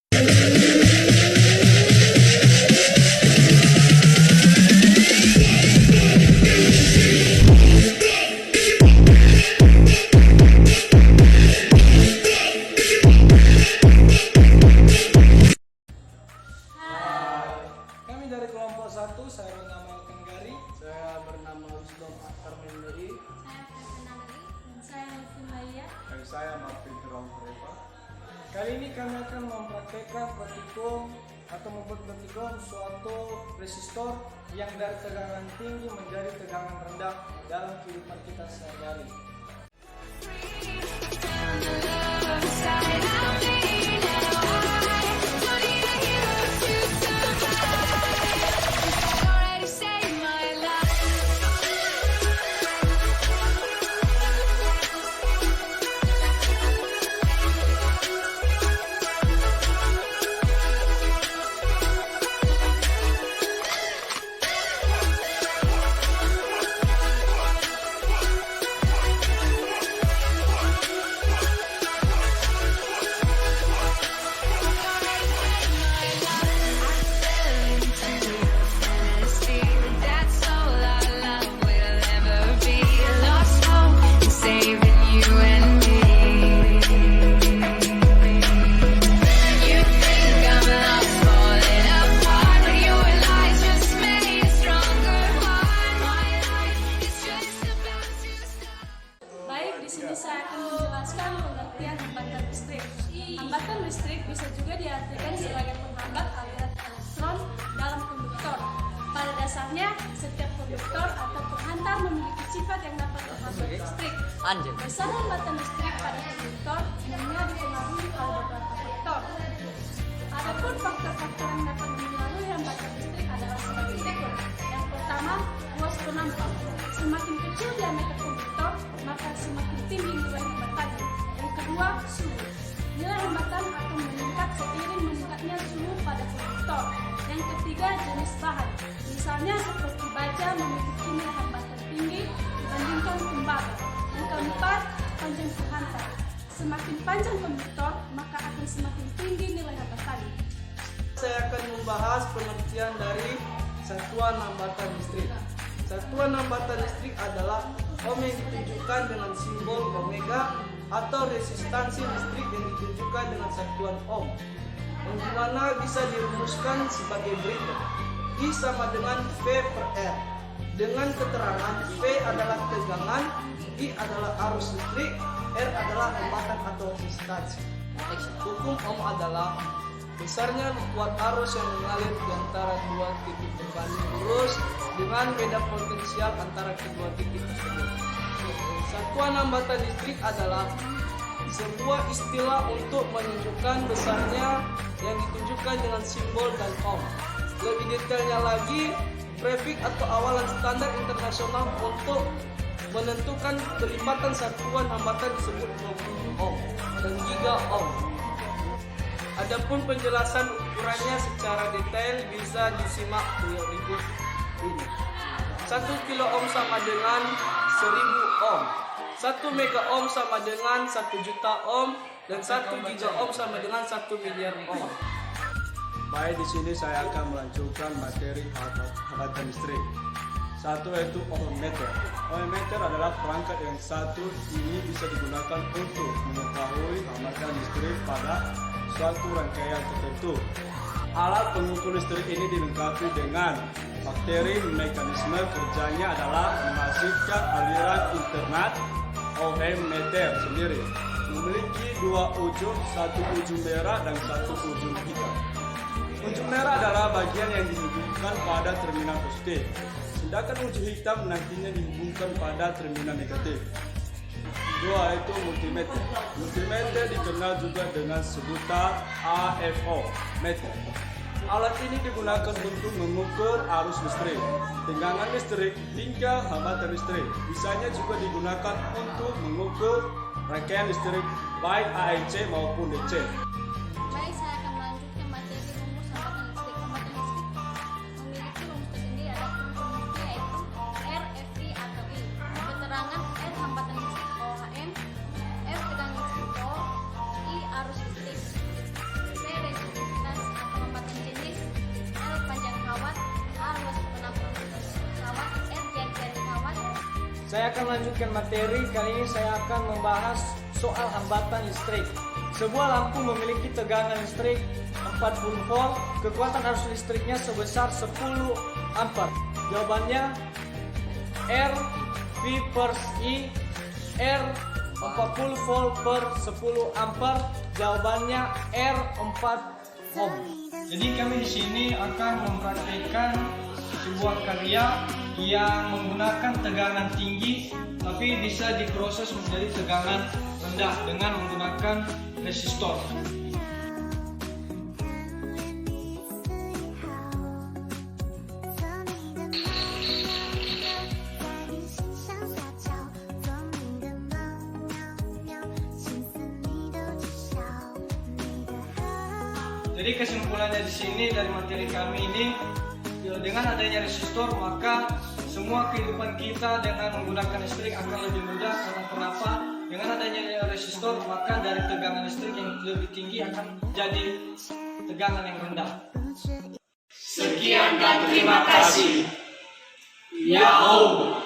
Dari kelompok 1, saya bernama Kenggari. Saya bernama Wisdom Akar Menderi. Saya Fernanda Lee. Dan saya Alvin Maya. Dan saya Martin Jerome Reva. Kali ini kami akan mempraktekkan praktikum atau membuat praktikum suatu resistor yang dari tegangan tinggi menjadi tegangan rendah dalam kehidupan kita sehari-hari. Di sini saya akan menjelaskan pengertian hambatan listrik. Hambatan listrik bisa juga diartikan sebagai penghambat aliran elektron dalam konduktor. Pada dasarnya, setiap konduktor atau penghantar memiliki sifat yang dapat menghambat listrik. Besar hambatan listrik pada konduktor umumnya dipengaruhi oleh beberapa faktor. Adapun faktor-faktor yang dapat mempengaruhi hambatan listrik adalah sebagai berikut. Yang pertama, ruas penampang. Semakin kecil diameter konduktor, maka semakin tinggi nilai hambatannya. Yang kedua, suhu. Nilai hambatan akan meningkat seiring meningkatnya suhu pada konduktor. Yang ketiga, jenis bahan. Misalnya seperti baja memiliki nilai hambatan tinggi dibandingkan tembaga. Yang keempat, panjang penghantar. Semakin panjang konduktor, maka akan semakin tinggi nilai hambatannya. Saya akan membahas pengertian dari satuan hambatan listrik. Satuan hambatan listrik adalah ohm yang ditunjukkan dengan simbol omega atau resistansi listrik yang ditunjukkan dengan satuan ohm, yang dimana bisa dirumuskan sebagai berikut. I sama dengan V per R, dengan keterangan V adalah tegangan, I adalah arus listrik, R adalah hambatan atau resistansi. Hukum ohm adalah besarnya kuat arus yang mengalir di antara dua titik berbanding lurus dengan beda potensial antara kedua titik tersebut. Satuan hambatan listrik adalah sebuah istilah untuk menunjukkan besarnya yang ditunjukkan dengan simbol dan ohm. Lebih detailnya lagi, prefix atau awalan standar internasional untuk menentukan kelipatan satuan hambatan disebut ohm dan giga ohm. Adapun penjelasan ukurannya secara detail bisa disimak berikut ini. 1 kilo ohm sama dengan 1000 ohm. 1 mega ohm sama dengan 1 juta ohm dan 1 giga ohm sama dengan 1 miliar ohm. Baik, di sini saya akan melanjutkan materi hambatan listrik. Satu yaitu ohmmeter. Ohmmeter adalah perangkat yang satu ini bisa digunakan untuk mengetahui hambatan listrik pada suatu rangkaian tertentu. Alat pengukur listrik ini dilengkapi dengan bakteri. Mekanisme kerjanya adalah menghasilkan aliran internal ohmmeter sendiri. Memiliki dua ujung, satu ujung merah dan satu ujung hitam. Ujung merah adalah bagian yang dihubungkan pada terminal positif, sedangkan ujung hitam nantinya dihubungkan pada terminal negatif. Kedua yaitu multimeter. Multimeter dikenal juga dengan sebutan AFO meter. Alat ini digunakan untuk mengukur arus listrik, tegangan listrik, hingga hambatan listrik. Bisanya juga digunakan untuk mengukur rangkaian listrik baik ANC maupun DC. Baik, saya akan melanjutkan materi rumus hambatan listrik. Hambatan listrik memiliki rumus tersendiri, ada rumusnya yaitu R, F, I, atau I. Keterangan R hambatan listrik OHM, F tegangan listrik O, I arus listrik, V resistance Saya akan lanjutkan materi. Kali ini saya akan membahas soal hambatan listrik. Sebuah lampu memiliki tegangan listrik 40 volt, kekuatan arus listriknya sebesar 10 ampere. Jawabannya R V per I R 40 volt per 10 ampere. Jawabannya R 4 ohm. Jadi kami di sini akan mempraktikkan sebuah karya yang menggunakan tegangan tinggi tapi bisa diproses menjadi tegangan rendah dengan menggunakan resistor. Jadi kesimpulannya di sini dari materi kami ini, dengan adanya resistor maka semua kehidupan kita dengan menggunakan listrik akan lebih mudah. Karena kenapa? Dengan adanya resistor maka dari tegangan listrik yang lebih tinggi akan jadi tegangan yang rendah. Sekian dan terima kasih. Ya Allah.